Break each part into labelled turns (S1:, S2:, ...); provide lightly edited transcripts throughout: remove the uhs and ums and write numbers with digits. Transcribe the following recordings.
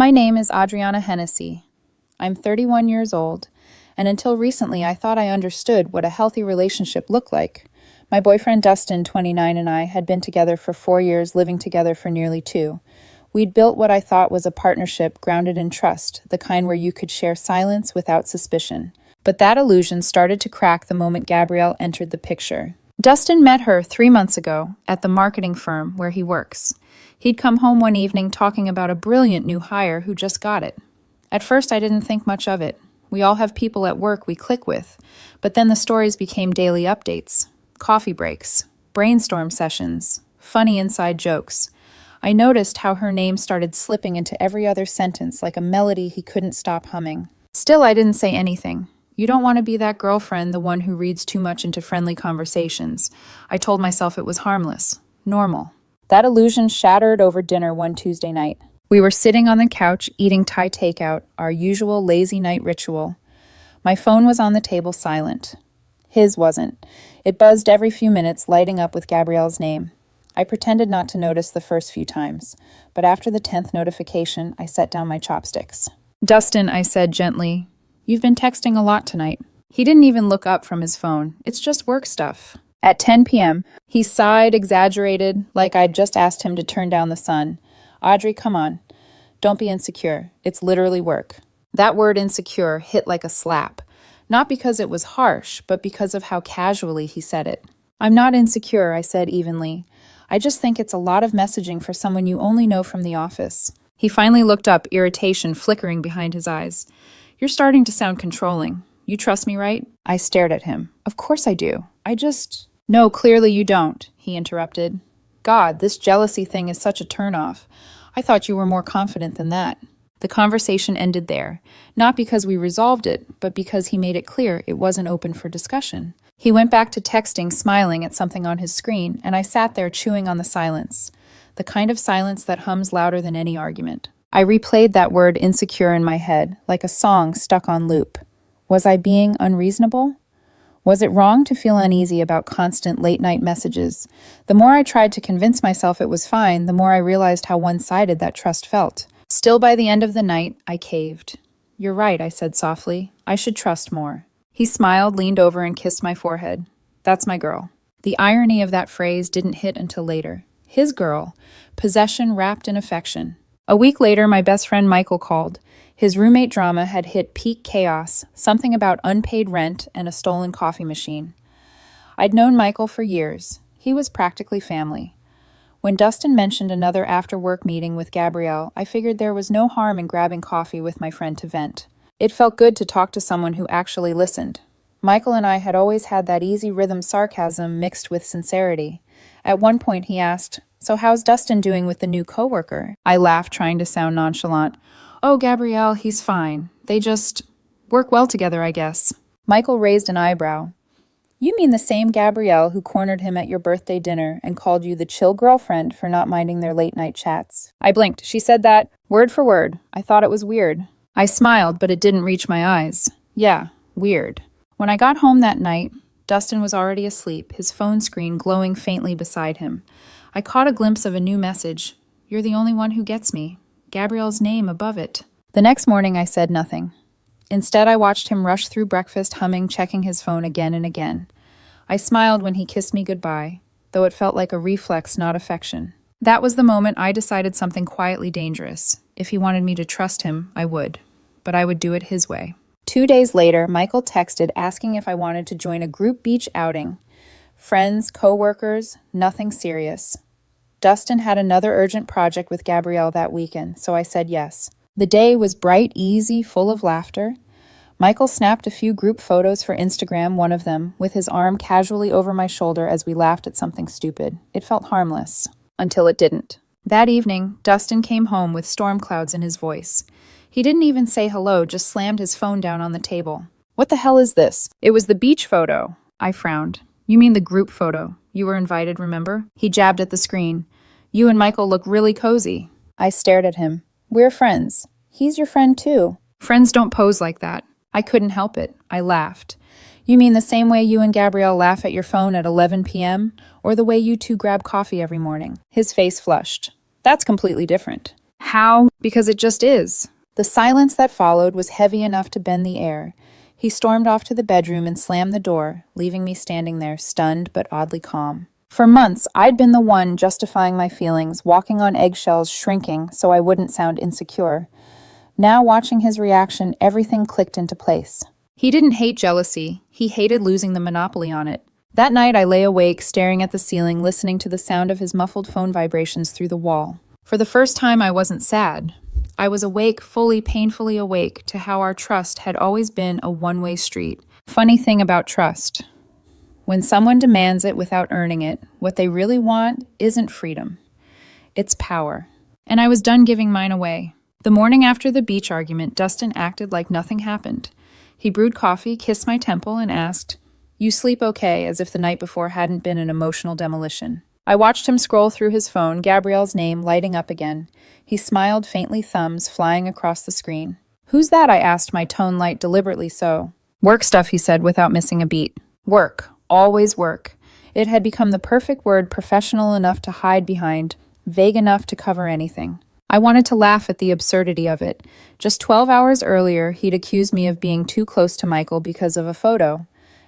S1: My name is Adriana Hennessy. I'm 31 years old, and until recently I thought I understood what a healthy relationship looked like. My boyfriend Dustin, 29, and I had been together for 4 years, living together for nearly 2. We'd built what I thought was a partnership grounded in trust, the kind where you could share silence without suspicion. But that illusion started to crack the moment Gabrielle entered the picture. Dustin met her 3 months ago at the marketing firm where he works. He'd come home one evening talking about a brilliant new hire who just got it. At first, I didn't think much of it. We all have people at work we click with. But then the stories became daily updates, coffee breaks, brainstorm sessions, funny inside jokes. I noticed how her name started slipping into every other sentence like a melody he couldn't stop humming. Still, I didn't say anything. You don't want to be that girlfriend, the one who reads too much into friendly conversations. I told myself it was harmless, normal. That illusion shattered over dinner one Tuesday night. We were sitting on the couch eating Thai takeout, our usual lazy night ritual. My phone was on the table silent. His wasn't. It buzzed every few minutes, lighting up with Gabrielle's name. I pretended not to notice the first few times, but after the 10th notification, I set down my chopsticks. "Dustin," I said gently, "you've been texting a lot tonight." He didn't even look up from his phone. It's just work stuff. At 10 p.m., he sighed, exaggerated, like I'd just asked him to turn down the sun. "Audrey, come on. Don't be insecure. It's literally work." That word insecure hit like a slap. Not because it was harsh, but because of how casually he said it. "I'm not insecure," I said evenly. "I just think it's a lot of messaging for someone you only know from the office." He finally looked up, irritation flickering behind his eyes. "You're starting to sound controlling. You trust me, right?" I stared at him. "Of course I do. No, clearly you don't," he interrupted. "God, this jealousy thing is such a turnoff. I thought you were more confident than that." The conversation ended there, not because we resolved it, but because he made it clear it wasn't open for discussion. He went back to texting, smiling at something on his screen, and I sat there chewing on the silence, the kind of silence that hums louder than any argument. I replayed that word insecure in my head, like a song stuck on loop. Was I being unreasonable? Was it wrong to feel uneasy about constant late-night messages? The more I tried to convince myself it was fine, the more I realized how one-sided that trust felt. Still, by the end of the night, I caved. "You're right," I said softly. "I should trust more." He smiled, leaned over, and kissed my forehead. "That's my girl." The irony of that phrase didn't hit until later. His girl. Possession wrapped in affection. A week later, my best friend Michael called. His roommate drama had hit peak chaos, something about unpaid rent and a stolen coffee machine. I'd known Michael for years. He was practically family. When Dustin mentioned another after-work meeting with Gabrielle, I figured there was no harm in grabbing coffee with my friend to vent. It felt good to talk to someone who actually listened. Michael and I had always had that easy rhythm sarcasm mixed with sincerity. At one point he asked, "So how's Dustin doing with the new coworker?" I laughed, trying to sound nonchalant. "Oh, Gabrielle, he's fine. They just work well together, I guess." Michael raised an eyebrow. "You mean the same Gabrielle who cornered him at your birthday dinner and called you the chill girlfriend for not minding their late-night chats?" I blinked. She said that, word for word. I thought it was weird. I smiled, but it didn't reach my eyes. Yeah, weird. When I got home that night, Dustin was already asleep, his phone screen glowing faintly beside him. I caught a glimpse of a new message. "You're the only one who gets me." Gabrielle's name above it. The next morning, I said nothing. Instead, I watched him rush through breakfast, humming, checking his phone again and again. I smiled when he kissed me goodbye, though it felt like a reflex, not affection. That was the moment I decided something quietly dangerous. If he wanted me to trust him, I would. But I would do it his way. 2 days later, Michael texted asking if I wanted to join a group beach outing. Friends, co-workers, nothing serious. Dustin had another urgent project with Gabrielle that weekend, so I said yes. The day was bright, easy, full of laughter. Michael snapped a few group photos for Instagram, one of them, with his arm casually over my shoulder as we laughed at something stupid. It felt harmless. Until it didn't. That evening, Dustin came home with storm clouds in his voice. He didn't even say hello, just slammed his phone down on the table. "What the hell is this?" "It was the beach photo." I frowned. "You mean the group photo? You were invited, remember?" He jabbed at the screen. "You and Michael look really cozy." I stared at him. "We're friends. He's your friend too." "Friends don't pose like that." I couldn't help it. I laughed. "You mean the same way you and Gabrielle laugh at your phone at 11 p.m., or the way you two grab coffee every morning?" His face flushed. "That's completely different." How? Because it just is. The silence that followed was heavy enough to bend the air. He stormed off to the bedroom and slammed the door, leaving me standing there, stunned but oddly calm. For months, I'd been the one justifying my feelings, walking on eggshells, shrinking so I wouldn't sound insecure. Now, watching his reaction, everything clicked into place. He didn't hate jealousy. He hated losing the monopoly on it. That night, I lay awake, staring at the ceiling, listening to the sound of his muffled phone vibrations through the wall. For the first time, I wasn't sad. I was awake, fully, painfully awake, to how our trust had always been a one-way street. Funny thing about trust. When someone demands it without earning it, what they really want isn't freedom. It's power. And I was done giving mine away. The morning after the beach argument, Dustin acted like nothing happened. He brewed coffee, kissed my temple, and asked, "You sleep okay?" as if the night before hadn't been an emotional demolition. I watched him scroll through his phone, Gabrielle's name lighting up again. He smiled faintly, thumbs flying across the screen. "Who's that?" I asked, my tone light deliberately so. "Work stuff," he said without missing a beat. Work. Always work. It had become the perfect word, professional enough to hide behind, vague enough to cover anything. I wanted to laugh at the absurdity of it. Just 12 hours earlier, he'd accused me of being too close to Michael because of a photo.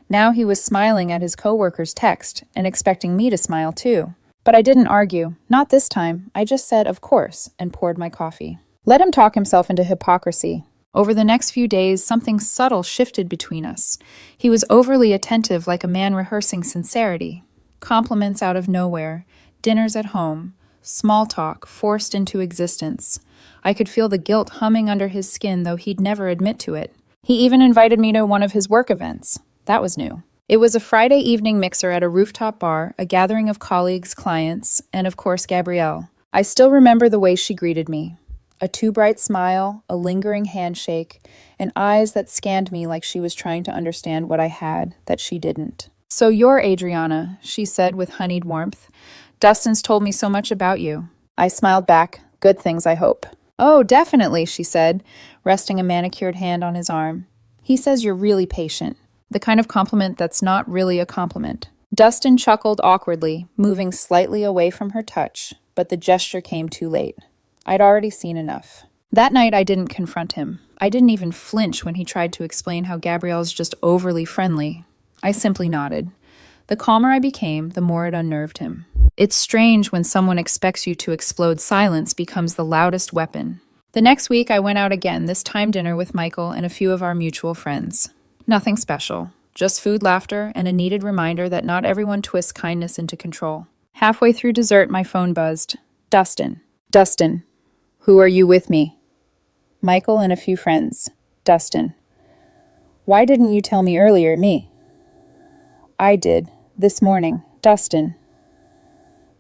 S1: Now he was smiling at his coworker's text and expecting me to smile too. But I didn't argue. Not this time. I just said, "Of course," and poured my coffee. Let him talk himself into hypocrisy. Over the next few days, something subtle shifted between us. He was overly attentive, like a man rehearsing sincerity. Compliments out of nowhere, dinners at home, small talk forced into existence. I could feel the guilt humming under his skin, though he'd never admit to it. He even invited me to one of his work events. That was new. It was a Friday evening mixer at a rooftop bar, a gathering of colleagues, clients, and of course Gabrielle. I still remember the way she greeted me. A too bright smile, a lingering handshake, and eyes that scanned me like she was trying to understand what I had that she didn't. "So you're Adriana," she said with honeyed warmth. "Dustin's told me so much about you." I smiled back. "Good things, I hope." "Oh, definitely," she said, resting a manicured hand on his arm. "He says you're really patient." The kind of compliment that's not really a compliment. Dustin chuckled awkwardly, moving slightly away from her touch, but the gesture came too late. I'd already seen enough. That night, I didn't confront him. I didn't even flinch when he tried to explain how Gabrielle's just overly friendly. I simply nodded. The calmer I became, the more it unnerved him. It's strange when someone expects you to explode. Silence becomes the loudest weapon. The next week, I went out again, this time dinner with Michael and a few of our mutual friends. Nothing special. Just food, laughter, and a needed reminder that not everyone twists kindness into control. Halfway through dessert, my phone buzzed. "Dustin. Dustin. Who are you with me?" "Michael and a few friends." "Dustin. Why didn't you tell me earlier, me?" "I did. This morning. Dustin.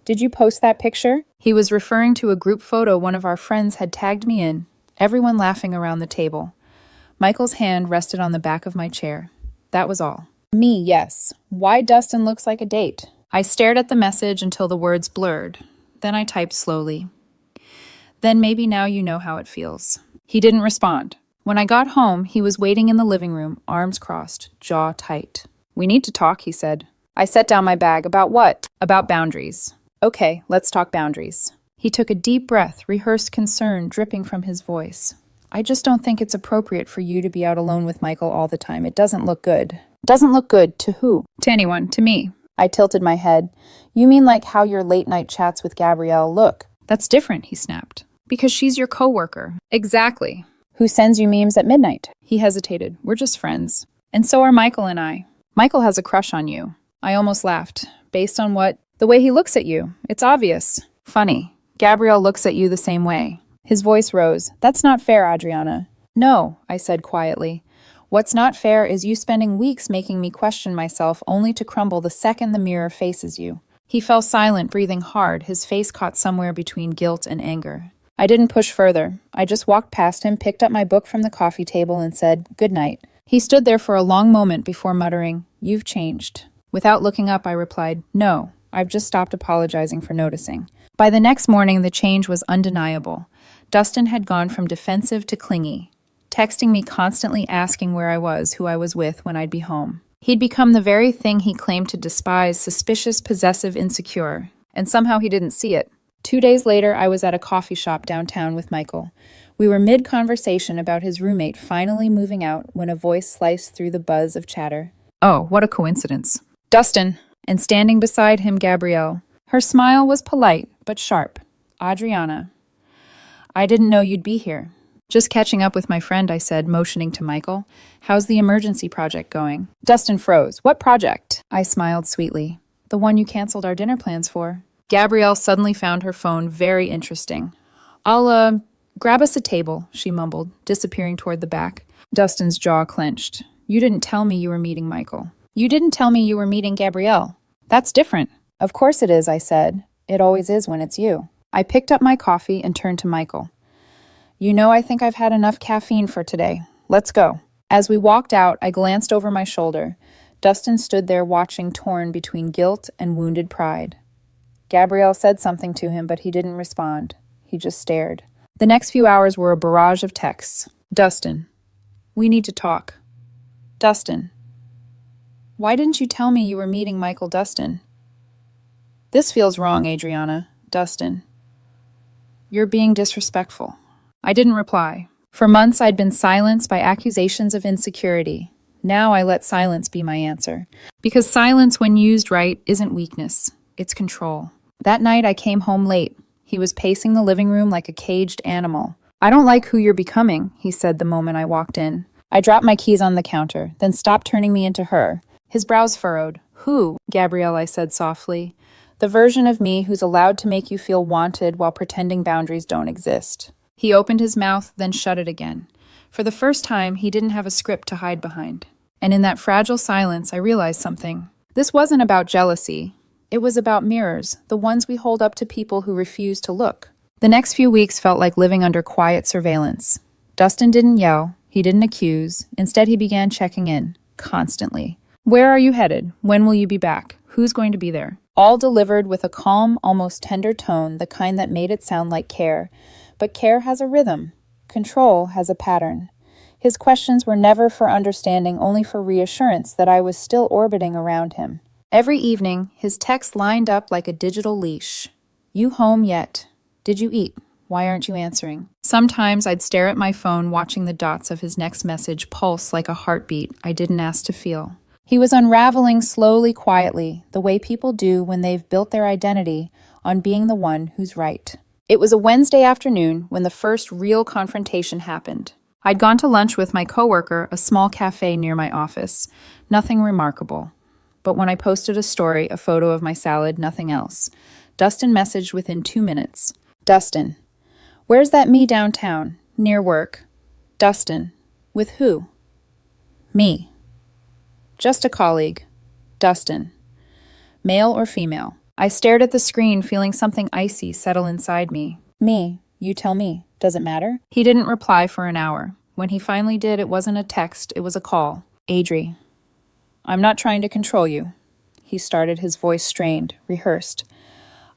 S1: Did you post that picture?" He was referring to a group photo one of our friends had tagged me in, everyone laughing around the table. Michael's hand rested on the back of my chair. That was all. "Me, yes. Why Dustin looks like a date." I stared at the message until the words blurred. Then I typed slowly. "Then maybe now you know how it feels." He didn't respond. When I got home, he was waiting in the living room, arms crossed, jaw tight. "We need to talk," he said. I set down my bag. "About what?" "About boundaries." "Okay, let's talk boundaries." He took a deep breath, rehearsed concern dripping from his voice. "I just don't think it's appropriate for you to be out alone with Michael all the time. It doesn't look good." "Doesn't look good to who?" "To anyone. To me." I tilted my head. "You mean like how your late-night chats with Gabrielle look?" "That's different," he snapped. "Because she's your coworker." "Exactly." "Who sends you memes at midnight?" He hesitated. "We're just friends." "And so are Michael and I." "Michael has a crush on you." I almost laughed. "Based on what?" "The way he looks at you. It's obvious." "Funny. Gabrielle looks at you the same way." His voice rose. "That's not fair, Adriana." "No," I said quietly. "What's not fair is you spending weeks making me question myself only to crumble the second the mirror faces you." He fell silent, breathing hard, his face caught somewhere between guilt and anger. I didn't push further. I just walked past him, picked up my book from the coffee table, and said, "Good night." He stood there for a long moment before muttering, "You've changed." Without looking up, I replied, "No, I've just stopped apologizing for noticing." By the next morning, the change was undeniable. Dustin had gone from defensive to clingy, texting me constantly asking where I was, who I was with, when I'd be home. He'd become the very thing he claimed to despise, suspicious, possessive, insecure, and somehow he didn't see it. 2 days later, I was at a coffee shop downtown with Michael. We were mid-conversation about his roommate finally moving out when a voice sliced through the buzz of chatter. Oh, what a coincidence. Dustin. And standing beside him, Gabrielle. Her smile was polite, but sharp. Adriana. I didn't know you'd be here. Just catching up with my friend, I said, motioning to Michael. How's the emergency project going? Dustin froze. What project? I smiled sweetly. The one you canceled our dinner plans for. Gabrielle suddenly found her phone very interesting. I'll, grab us a table, she mumbled, disappearing toward the back. Dustin's jaw clenched. You didn't tell me you were meeting Michael. You didn't tell me you were meeting Gabrielle. That's different. Of course it is, I said. It always is when it's you. I picked up my coffee and turned to Michael. You know, I think I've had enough caffeine for today. Let's go. As we walked out, I glanced over my shoulder. Dustin stood there watching, torn between guilt and wounded pride. Gabrielle said something to him, but he didn't respond. He just stared. The next few hours were a barrage of texts. Dustin. We need to talk. Dustin. Why didn't you tell me you were meeting Michael? Dustin. This feels wrong, Adriana. Dustin. You're being disrespectful. I didn't reply. For months, I'd been silenced by accusations of insecurity. Now I let silence be my answer. Because silence, when used right, isn't weakness. It's control. That night, I came home late. He was pacing the living room like a caged animal. I don't like who you're becoming, he said the moment I walked in. I dropped my keys on the counter, then stopped turning me into her. His brows furrowed. Who? Gabrielle, I said softly. The version of me who's allowed to make you feel wanted while pretending boundaries don't exist. He opened his mouth, then shut it again. For the first time, he didn't have a script to hide behind. And in that fragile silence, I realized something. This wasn't about jealousy. It was about mirrors, the ones we hold up to people who refuse to look. The next few weeks felt like living under quiet surveillance. Dustin didn't yell. He didn't accuse. Instead, he began checking in, constantly. Where are you headed? When will you be back? Who's going to be there? All delivered with a calm, almost tender tone, the kind that made it sound like care. But care has a rhythm. Control has a pattern. His questions were never for understanding, only for reassurance that I was still orbiting around him. Every evening, his texts lined up like a digital leash. You home yet? Did you eat? Why aren't you answering? Sometimes I'd stare at my phone, watching the dots of his next message pulse like a heartbeat I didn't ask to feel. He was unraveling slowly, quietly, the way people do when they've built their identity on being the one who's right. It was a Wednesday afternoon when the first real confrontation happened. I'd gone to lunch with my coworker, a small cafe near my office. Nothing remarkable. But when I posted a story, a photo of my salad, nothing else. Dustin messaged within 2 minutes. Dustin. Where's that me downtown? Near work. Dustin. With who? Me. Just a colleague. Dustin. Male or female? I stared at the screen, feeling something icy settle inside me. Me. You tell me. Does it matter? He didn't reply for an hour. When he finally did, it wasn't a text, it was a call. Adri. I'm not trying to control you. He started, his voice strained, rehearsed.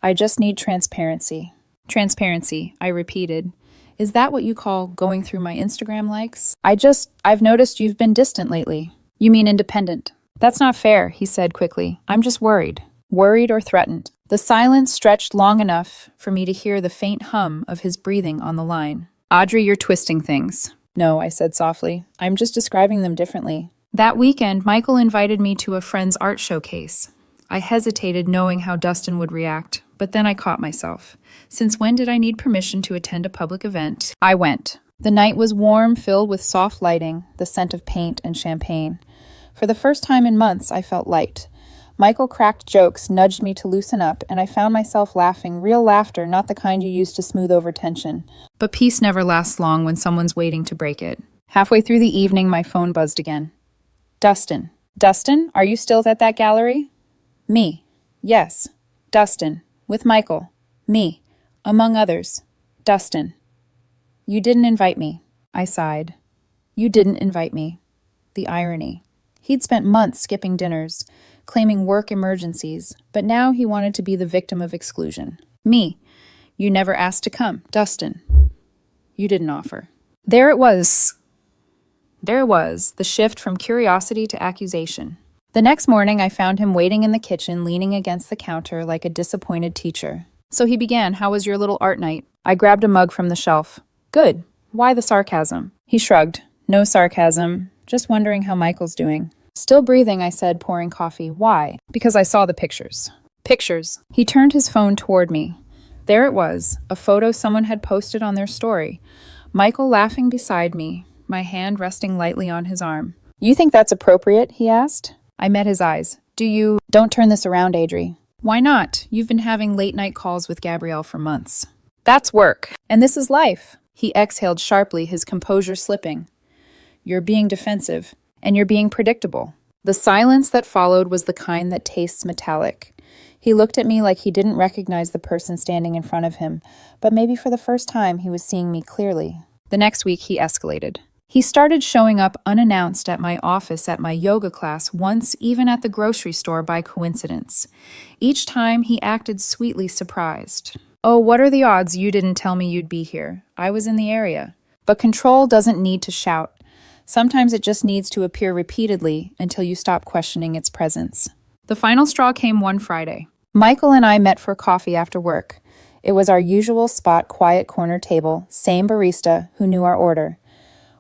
S1: I just need transparency. Transparency, I repeated. Is that what you call going through my Instagram likes? I've noticed you've been distant lately. You mean independent. That's not fair, he said quickly. I'm just worried. Worried or threatened. The silence stretched long enough for me to hear the faint hum of his breathing on the line. Audrey, you're twisting things. No, I said softly. I'm just describing them differently. That weekend, Michael invited me to a friend's art showcase. I hesitated, knowing how Dustin would react, but then I caught myself. Since when did I need permission to attend a public event? I went. The night was warm, filled with soft lighting, the scent of paint and champagne. For the first time in months, I felt light. Michael cracked jokes, nudged me to loosen up, and I found myself laughing, real laughter, not the kind you use to smooth over tension. But peace never lasts long when someone's waiting to break it. Halfway through the evening, my phone buzzed again. Dustin. Dustin, are you still at that gallery? Me. Yes. Dustin. With Michael. Me. Among others. Dustin. You didn't invite me. I sighed. You didn't invite me. The irony. He'd spent months skipping dinners, claiming work emergencies, but now he wanted to be the victim of exclusion. Me. You never asked to come. Dustin. You didn't offer. There it was, the shift from curiosity to accusation. The next morning, I found him waiting in the kitchen, leaning against the counter like a disappointed teacher. So he began, "How was your little art night?" I grabbed a mug from the shelf. "Good. Why the sarcasm?" He shrugged. "No sarcasm. Just wondering how Michael's doing." "Still breathing," I said, pouring coffee. "Why?" "Because I saw the pictures." "Pictures?" He turned his phone toward me. There it was, a photo someone had posted on their story. Michael laughing beside me, my hand resting lightly on his arm. "You think that's appropriate?" he asked. I met his eyes. Don't turn this around, Adri." "Why not? You've been having late-night calls with Gabrielle for months." "That's work. And this is life." He exhaled sharply, his composure slipping. "You're being defensive, and you're being predictable." The silence that followed was the kind that tastes metallic. He looked at me like he didn't recognize the person standing in front of him, but maybe for the first time he was seeing me clearly. The next week he escalated. He started showing up unannounced at my office, at my yoga class, once even at the grocery store by coincidence. Each time he acted sweetly surprised. "Oh, what are the odds you didn't tell me you'd be here? I was in the area." But control doesn't need to shout. Sometimes it just needs to appear repeatedly until you stop questioning its presence. The final straw came one Friday. Michael and I met for coffee after work. It was our usual spot, quiet corner table, same barista who knew our order.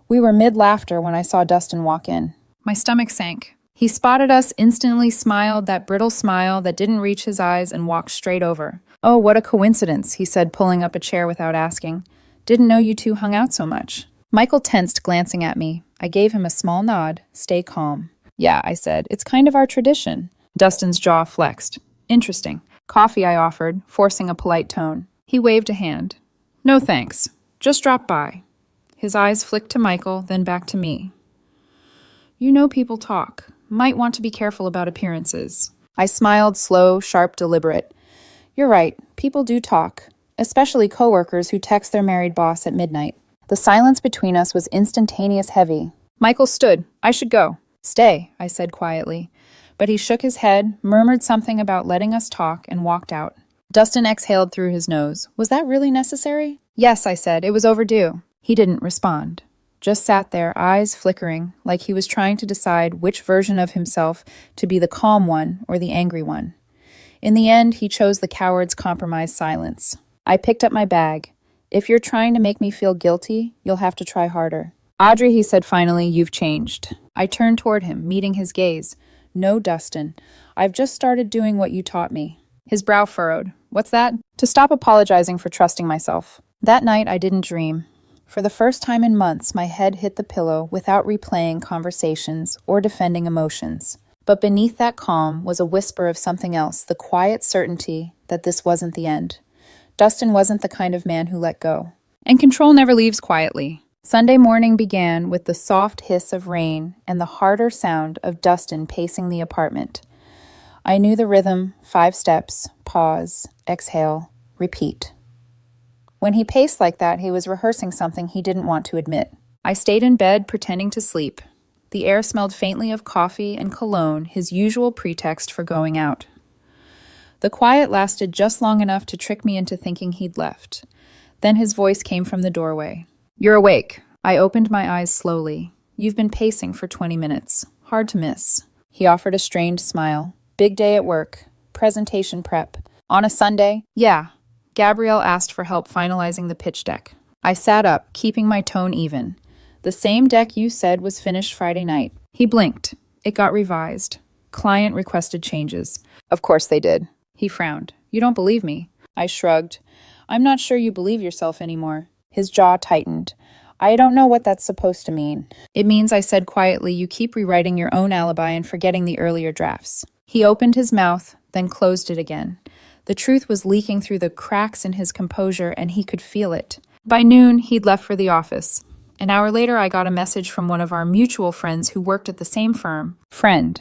S1: We were mid-laughter when I saw Dustin walk in. My stomach sank. He spotted us, instantly smiled, that brittle smile that didn't reach his eyes, and walked straight over. "Oh, what a coincidence," he said, pulling up a chair without asking. "Didn't know you two hung out so much." Michael tensed, glancing at me. I gave him a small nod. "Stay calm." "Yeah," I said. "It's kind of our tradition." Dustin's jaw flexed. "Interesting." "Coffee," I offered, forcing a polite tone. He waved a hand. "No thanks. Just drop by." His eyes flicked to Michael, then back to me. "You know people talk. Might want to be careful about appearances." I smiled, slow, sharp, deliberate. "You're right. People do talk, especially coworkers who text their married boss at midnight." The silence between us was instantaneous, heavy. Michael stood. "I should go." "Stay," I said quietly. But he shook his head, murmured something about letting us talk, and walked out. Dustin exhaled through his nose. "Was that really necessary?" "Yes," I said. "It was overdue." He didn't respond. Just sat there, eyes flickering, like he was trying to decide which version of himself to be the calm one or the angry one. In the end, he chose the coward's compromised silence. I picked up my bag. "If you're trying to make me feel guilty, you'll have to try harder." "Audrey," he said finally, "you've changed." I turned toward him, meeting his gaze. "No, Dustin. I've just started doing what you taught me." His brow furrowed. "What's that?" "To stop apologizing for trusting myself." That night, I didn't dream. For the first time in months, my head hit the pillow without replaying conversations or defending emotions. But beneath that calm was a whisper of something else, the quiet certainty that this wasn't the end. Dustin wasn't the kind of man who let go. And control never leaves quietly. Sunday morning began with the soft hiss of rain and the harder sound of Dustin pacing the apartment. I knew the rhythm: 5 steps, pause, exhale, repeat. When he paced like that, he was rehearsing something he didn't want to admit. I stayed in bed, pretending to sleep. The air smelled faintly of coffee and cologne, his usual pretext for going out. The quiet lasted just long enough to trick me into thinking he'd left. Then his voice came from the doorway. "You're awake." I opened my eyes slowly. "You've been pacing for 20 minutes. Hard to miss." He offered a strained smile. "Big day at work. Presentation prep." "On a Sunday?" "Yeah." Gabrielle asked for help finalizing the pitch deck. I sat up, keeping my tone even. "The same deck you said was finished Friday night." He blinked. "It got revised. Client requested changes." "Of course they did." He frowned. "You don't believe me?" I shrugged. "I'm not sure you believe yourself anymore." His jaw tightened. "I don't know what that's supposed to mean." "It means," I said quietly, "you keep rewriting your own alibi and forgetting the earlier drafts." He opened his mouth, then closed it again. The truth was leaking through the cracks in his composure, and he could feel it. By noon, he'd left for the office. An hour later, I got a message from one of our mutual friends who worked at the same firm. Friend.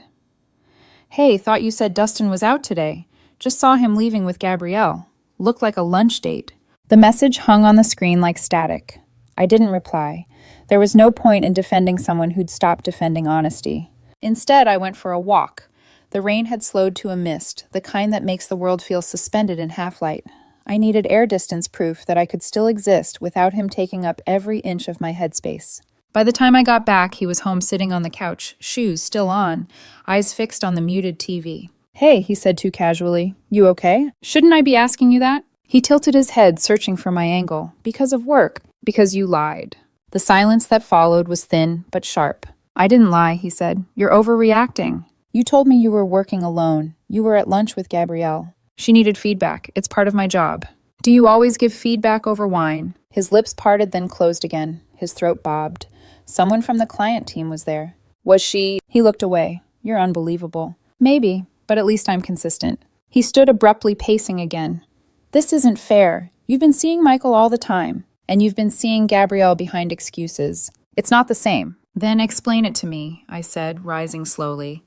S1: "Hey, thought you said Dustin was out today. Just saw him leaving with Gabrielle. Looked like a lunch date." The message hung on the screen like static. I didn't reply. There was no point in defending someone who'd stopped defending honesty. Instead, I went for a walk. The rain had slowed to a mist, the kind that makes the world feel suspended in half-light. I needed air distance proof that I could still exist without him taking up every inch of my headspace. By the time I got back, he was home sitting on the couch, shoes still on, eyes fixed on the muted TV. "Hey," he said too casually. "You okay?" "Shouldn't I be asking you that?" He tilted his head, searching for my angle. Because of work. Because you lied. The silence that followed was thin but sharp. I didn't lie, he said. You're overreacting. You told me you were working alone. You were at lunch with Gabrielle. She needed feedback. It's part of my job. Do you always give feedback over wine? His lips parted, then closed again. His throat bobbed. Someone from the client team was there. Was she? He looked away. You're unbelievable. Maybe, but at least I'm consistent. He stood abruptly, pacing again. This isn't fair. You've been seeing Michael all the time, and you've been seeing Gabrielle behind excuses. It's not the same. Then explain it to me, I said, rising slowly.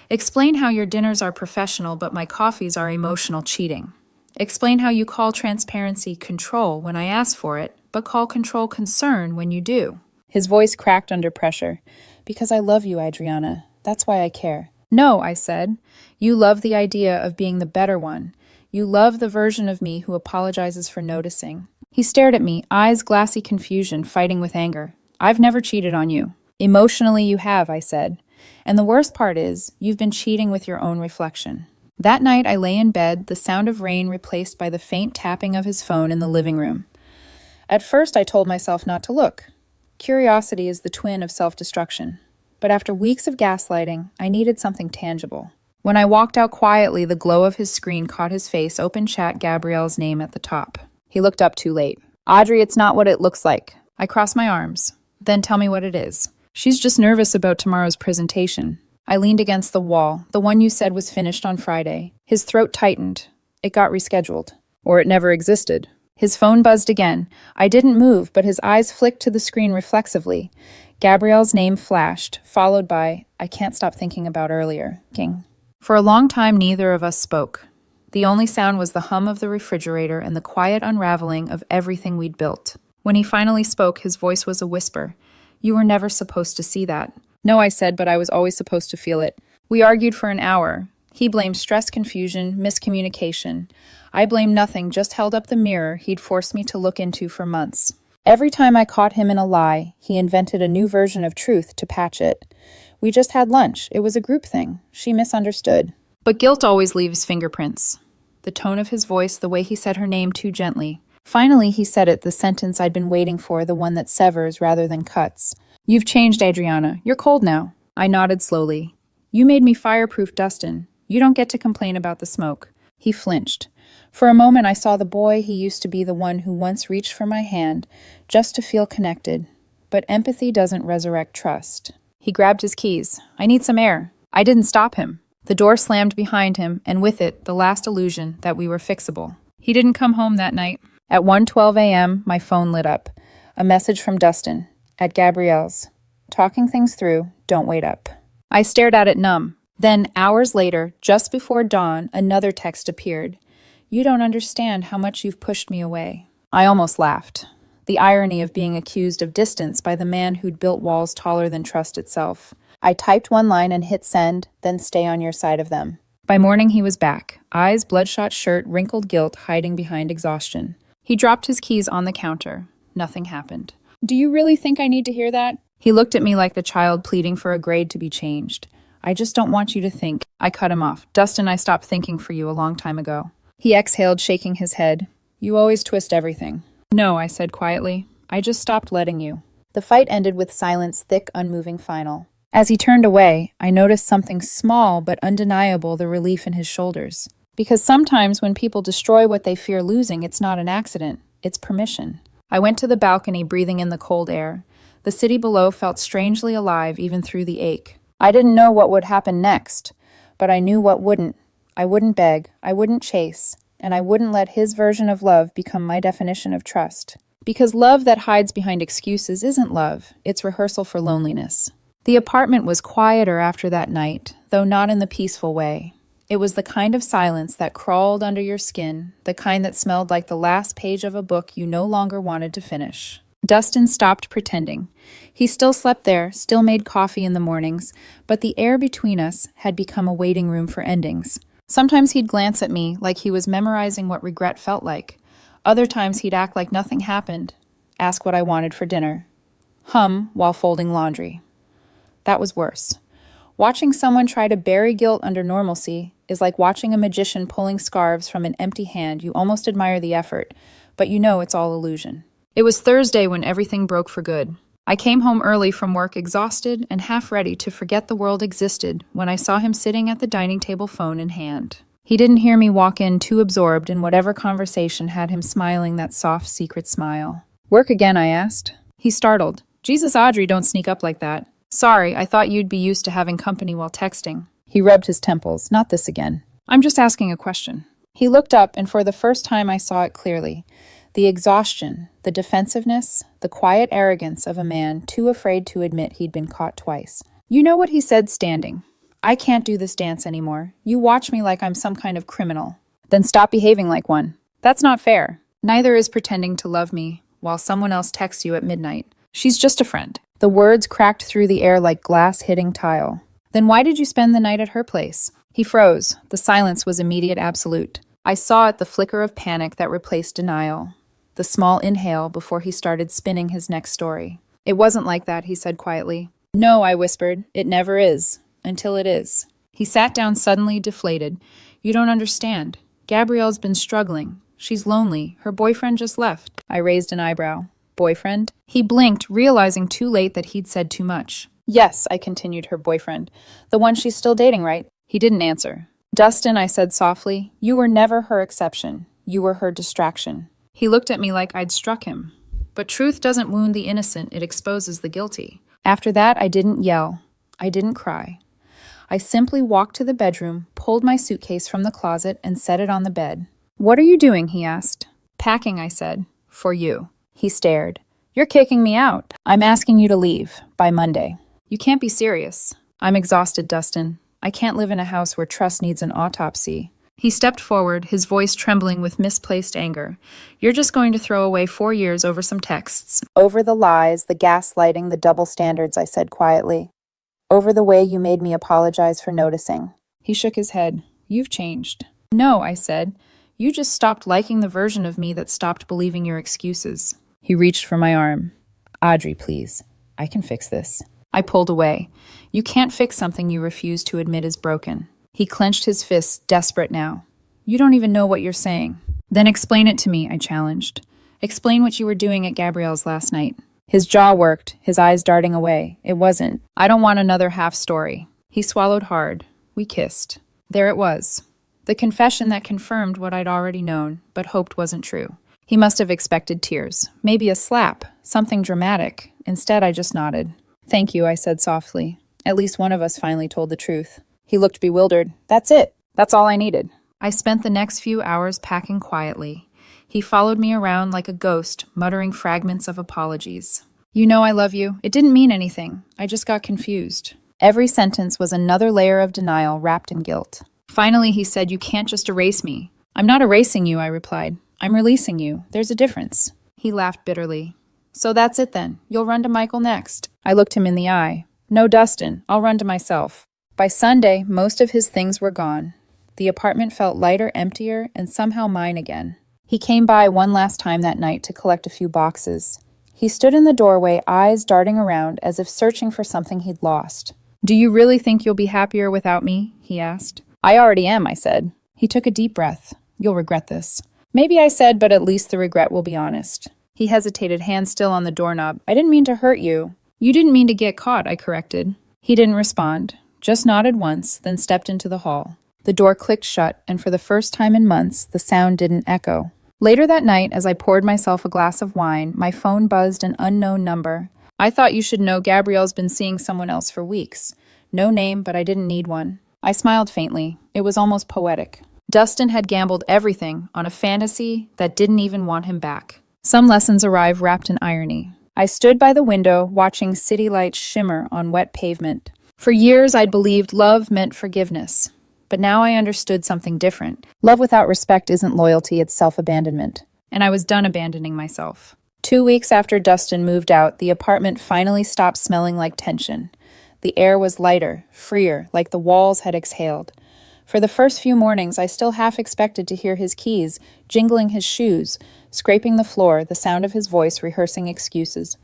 S1: Explain how your dinners are professional, but my coffees are emotional cheating. Explain how you call transparency control when I ask for it, but call control concern when you do. His voice cracked under pressure. Because I love you, Adriana. That's why I care. No, I said. You love the idea of being the better one. You love the version of me who apologizes for noticing. He stared at me, eyes glassy confusion, fighting with anger. I've never cheated on you. Emotionally you have, I said. And the worst part is, you've been cheating with your own reflection. That night I lay in bed, the sound of rain replaced by the faint tapping of his phone in the living room. At first I told myself not to look. Curiosity is the twin of self-destruction. But after weeks of gaslighting, I needed something tangible. When I walked out quietly, the glow of his screen caught his face, open chat Gabrielle's name at the top. He looked up too late. Audrey, it's not what it looks like. I crossed my arms. Then tell me what it is. She's just nervous about tomorrow's presentation. I leaned against the wall, the one you said was finished on Friday. His throat tightened. It got rescheduled. Or it never existed. His phone buzzed again. I didn't move, but his eyes flicked to the screen reflexively. Gabrielle's name flashed, followed by, I can't stop thinking about earlier. King. For a long time, neither of us spoke. The only sound was the hum of the refrigerator and the quiet unraveling of everything we'd built. When he finally spoke, his voice was a whisper. You were never supposed to see that. No, I said, but I was always supposed to feel it. We argued for an hour. He blamed stress, confusion, miscommunication. I blamed nothing, just held up the mirror he'd forced me to look into for months. Every time I caught him in a lie, he invented a new version of truth to patch it. We just had lunch. It was a group thing. She misunderstood. But guilt always leaves fingerprints. The tone of his voice, the way he said her name too gently. Finally, he said it, the sentence I'd been waiting for, the one that severs rather than cuts. You've changed, Adriana. You're cold now. I nodded slowly. You made me fireproof, Dustin. You don't get to complain about the smoke. He flinched. For a moment, I saw the boy he used to be, the one who once reached for my hand, just to feel connected. But empathy doesn't resurrect trust. He grabbed his keys. I need some air. I didn't stop him. The door slammed behind him, and with it, the last illusion that we were fixable. He didn't come home that night. At 1:12 a.m., my phone lit up. A message from Dustin, at Gabrielle's. Talking things through, don't wait up. I stared at it numb. Then, hours later, just before dawn, another text appeared. You don't understand how much you've pushed me away. I almost laughed. The irony of being accused of distance by the man who'd built walls taller than trust itself. I typed one line and hit send, then stay on your side of them. By morning, he was back. Eyes, bloodshot shirt, wrinkled guilt hiding behind exhaustion. He dropped his keys on the counter. Nothing happened. Do you really think I need to hear that? He looked at me like the child pleading for a grade to be changed. I just don't want you to think. I cut him off. Dustin, I stopped thinking for you a long time ago. He exhaled, shaking his head. You always twist everything. No, I said quietly. I just stopped letting you. The fight ended with silence, thick, unmoving final. As he turned away, I noticed something small but undeniable, the relief in his shoulders. Because sometimes when people destroy what they fear losing, it's not an accident, it's permission. I went to the balcony, breathing in the cold air. The city below felt strangely alive even through the ache. I didn't know what would happen next, but I knew what wouldn't. I wouldn't beg, I wouldn't chase, and I wouldn't let his version of love become my definition of trust. Because love that hides behind excuses isn't love, it's rehearsal for loneliness. The apartment was quieter after that night, though not in the peaceful way. It was the kind of silence that crawled under your skin, the kind that smelled like the last page of a book you no longer wanted to finish. Dustin stopped pretending. He still slept there, still made coffee in the mornings, but the air between us had become a waiting room for endings. Sometimes he'd glance at me like he was memorizing what regret felt like. Other times he'd act like nothing happened, ask what I wanted for dinner, hum while folding laundry. That was worse. Watching someone try to bury guilt under normalcy, is like watching a magician pulling scarves from an empty hand. You almost admire the effort, but you know it's all illusion. It was Thursday when everything broke for good. I came home early from work exhausted and half ready to forget the world existed when I saw him sitting at the dining table, phone in hand. He didn't hear me walk in, too absorbed in whatever conversation had him smiling that soft, secret smile. "Work again?" I asked. He startled. "Jesus, Audrey, don't sneak up like that. Sorry, I thought you'd be used to having company while texting." He rubbed his temples. "Not this again. I'm just asking a question." He looked up, and for the first time I saw it clearly. The exhaustion, the defensiveness, the quiet arrogance of a man too afraid to admit he'd been caught twice. "You know what," he said, standing. "I can't do this dance anymore. You watch me like I'm some kind of criminal. Then stop behaving like one. That's not fair. Neither is pretending to love me while someone else texts you at midnight. She's just a friend." The words cracked through the air like glass hitting tile. "Then why did you spend the night at her place?" He froze. The silence was immediate, absolute. I saw it, the flicker of panic that replaced denial. The small inhale before he started spinning his next story. "It wasn't like that," he said quietly. "No," I whispered. "It never is. Until it is." He sat down suddenly, deflated. "You don't understand. Gabrielle's been struggling. She's lonely. Her boyfriend just left." I raised an eyebrow. "Boyfriend?" He blinked, realizing too late that he'd said too much. "Yes," I continued, "her boyfriend. The one she's still dating, right?" He didn't answer. "Dustin," I said softly, "you were never her exception. You were her distraction." He looked at me like I'd struck him. But truth doesn't wound the innocent, it exposes the guilty. After that, I didn't yell. I didn't cry. I simply walked to the bedroom, pulled my suitcase from the closet, and set it on the bed. "What are you doing?" he asked. "Packing," I said. "For you." He stared. "You're kicking me out." "I'm asking you to leave. By Monday." "You can't be serious." "I'm exhausted, Dustin. I can't live in a house where trust needs an autopsy." He stepped forward, his voice trembling with misplaced anger. "You're just going to throw away 4 years over some texts." "Over the lies, the gaslighting, the double standards," I said quietly. "Over the way you made me apologize for noticing." He shook his head. "You've changed." "No," I said. "You just stopped liking the version of me that stopped believing your excuses." He reached for my arm. "Audrey, please. I can fix this." I pulled away. "You can't fix something you refuse to admit is broken." He clenched his fists, desperate now. "You don't even know what you're saying." "Then explain it to me," I challenged. "Explain what you were doing at Gabrielle's last night." His jaw worked, his eyes darting away. "It wasn't. I don't want another half story." He swallowed hard. We kissed. There it was. The confession that confirmed what I'd already known, but hoped wasn't true. He must have expected tears. Maybe a slap. Something dramatic. Instead, I just nodded. "Thank you," I said softly. "At least one of us finally told the truth." He looked bewildered. "That's it. That's all I needed." I spent the next few hours packing quietly. He followed me around like a ghost, muttering fragments of apologies. "You know I love you. It didn't mean anything. I just got confused." Every sentence was another layer of denial wrapped in guilt. Finally, he said, "You can't just erase me." "I'm not erasing you," I replied. "I'm releasing you. There's a difference." He laughed bitterly. "So that's it then. You'll run to Michael next." I looked him in the eye. "No, Dustin. I'll run to myself." By Sunday, most of his things were gone. The apartment felt lighter, emptier, and somehow mine again. He came by one last time that night to collect a few boxes. He stood in the doorway, eyes darting around as if searching for something he'd lost. "Do you really think you'll be happier without me?" he asked. "I already am," I said. He took a deep breath. "You'll regret this." "Maybe," I said, "but at least the regret will be honest." He hesitated, hand still on the doorknob. "I didn't mean to hurt you." "You didn't mean to get caught," I corrected. He didn't respond. Just nodded once, then stepped into the hall. The door clicked shut, and for the first time in months, the sound didn't echo. Later that night, as I poured myself a glass of wine, my phone buzzed an unknown number. "I thought you should know Gabrielle's been seeing someone else for weeks." No name, but I didn't need one. I smiled faintly. It was almost poetic. Dustin had gambled everything on a fantasy that didn't even want him back. Some lessons arrive wrapped in irony. I stood by the window, watching city lights shimmer on wet pavement. For years, I'd believed love meant forgiveness. But now I understood something different. Love without respect isn't loyalty, it's self-abandonment. And I was done abandoning myself. 2 weeks after Dustin moved out, the apartment finally stopped smelling like tension. The air was lighter, freer, like the walls had exhaled. For the first few mornings, I still half expected to hear his keys, jingling his shoes, scraping the floor, the sound of his voice rehearsing excuses.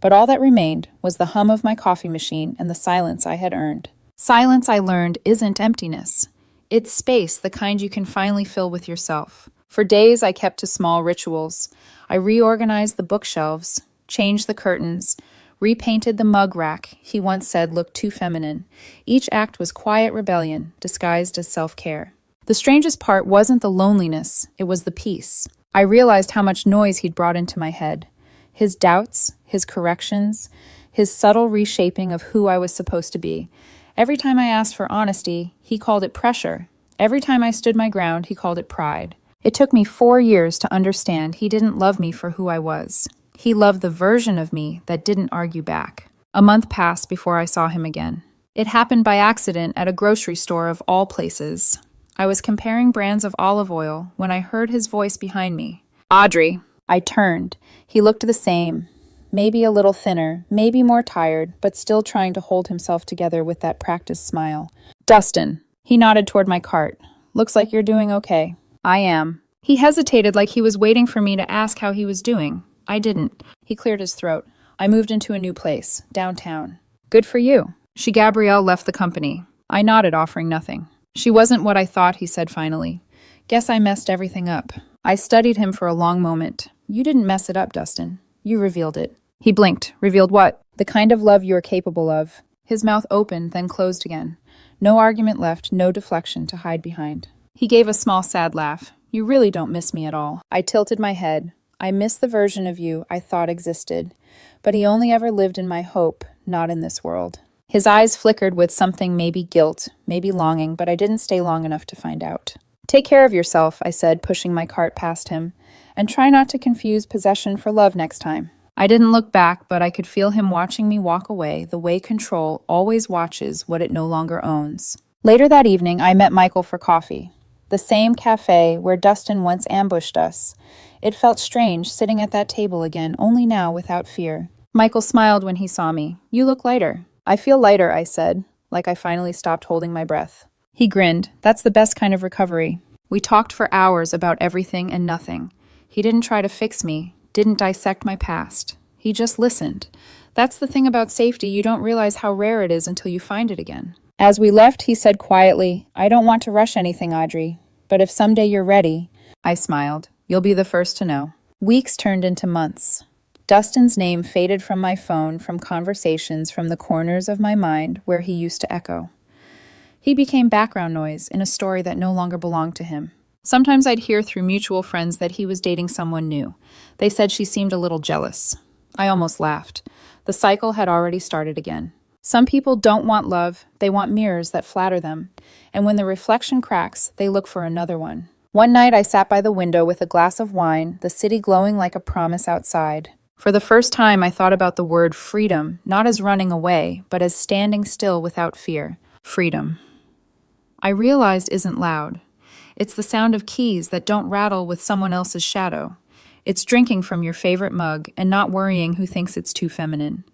S1: But all that remained was the hum of my coffee machine and the silence I had earned. Silence, I learned, isn't emptiness. It's space, the kind you can finally fill with yourself. For days, I kept to small rituals. I reorganized the bookshelves, changed the curtains, repainted the mug rack he once said looked too feminine. Each act was quiet rebellion, disguised as self-care. The strangest part wasn't the loneliness, it was the peace. I realized how much noise he'd brought into my head. His doubts, his corrections, his subtle reshaping of who I was supposed to be. Every time I asked for honesty, he called it pressure. Every time I stood my ground, he called it pride. It took me 4 years to understand he didn't love me for who I was. He loved the version of me that didn't argue back. A month passed before I saw him again. It happened by accident at a grocery store of all places. I was comparing brands of olive oil when I heard his voice behind me. Audrey. I turned. He looked the same. Maybe a little thinner, maybe more tired, but still trying to hold himself together with that practiced smile. Dustin. He nodded toward my cart. Looks like you're doing okay. I am. He hesitated like he was waiting for me to ask how he was doing. I didn't. He cleared his throat. I moved into a new place, downtown. Good for you. Gabrielle left the company. I nodded, offering nothing. She wasn't what I thought, he said finally. Guess I messed everything up. I studied him for a long moment. You didn't mess it up, Dustin. You revealed it. He blinked. Revealed what? The kind of love you are capable of. His mouth opened, then closed again. No argument left, no deflection to hide behind. He gave a small, sad laugh. You really don't miss me at all. I tilted my head. I miss the version of you I thought existed. But he only ever lived in my hope, not in this world. His eyes flickered with something, maybe guilt, maybe longing, but I didn't stay long enough to find out. Take care of yourself, I said, pushing my cart past him, and try not to confuse possession for love next time. I didn't look back, but I could feel him watching me walk away the way control always watches what it no longer owns. Later that evening, I met Michael for coffee. The same cafe where Dustin once ambushed us. It felt strange sitting at that table again, only now without fear. Michael smiled when he saw me. You look lighter. I feel lighter, I said, like I finally stopped holding my breath. He grinned. That's the best kind of recovery. We talked for hours about everything and nothing. He didn't try to fix me, didn't dissect my past. He just listened. That's the thing about safety, you don't realize how rare it is until you find it again. As we left, he said quietly, I don't want to rush anything, Audrey, but if someday you're ready, I smiled. You'll be the first to know. Weeks turned into months. Dustin's name faded from my phone, from conversations from the corners of my mind where he used to echo. He became background noise in a story that no longer belonged to him. Sometimes I'd hear through mutual friends that he was dating someone new. They said she seemed a little jealous. I almost laughed. The cycle had already started again. Some people don't want love, they want mirrors that flatter them. And when the reflection cracks, they look for another one. One night I sat by the window with a glass of wine, the city glowing like a promise outside. For the first time, I thought about the word freedom, not as running away, but as standing still without fear. Freedom. I realized isn't loud. It's the sound of keys that don't rattle with someone else's shadow. It's drinking from your favorite mug and not worrying who thinks it's too feminine.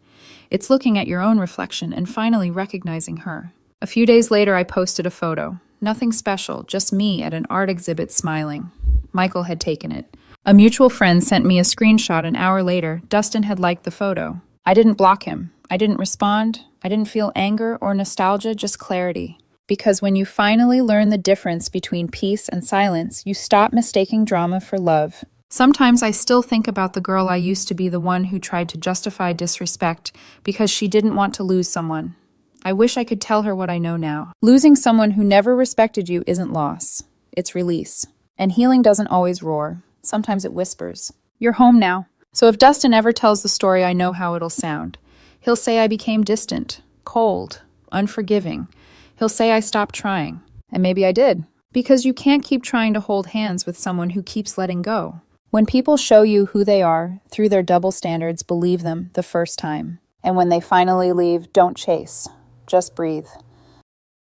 S1: It's looking at your own reflection and finally recognizing her. A few days later, I posted a photo. Nothing special, just me at an art exhibit smiling. Michael had taken it. A mutual friend sent me a screenshot an hour later. Dustin had liked the photo. I didn't block him. I didn't respond. I didn't feel anger or nostalgia, just clarity. Because when you finally learn the difference between peace and silence, you stop mistaking drama for love. Sometimes I still think about the girl I used to be, the one who tried to justify disrespect because she didn't want to lose someone. I wish I could tell her what I know now. Losing someone who never respected you isn't loss. It's release. And healing doesn't always roar. Sometimes it whispers. You're home now. So if Dustin ever tells the story, I know how it'll sound. He'll say I became distant, cold, unforgiving. He'll say I stopped trying. And maybe I did. Because you can't keep trying to hold hands with someone who keeps letting go. When people show you who they are through their double standards, believe them the first time. And when they finally leave, don't chase. Just breathe.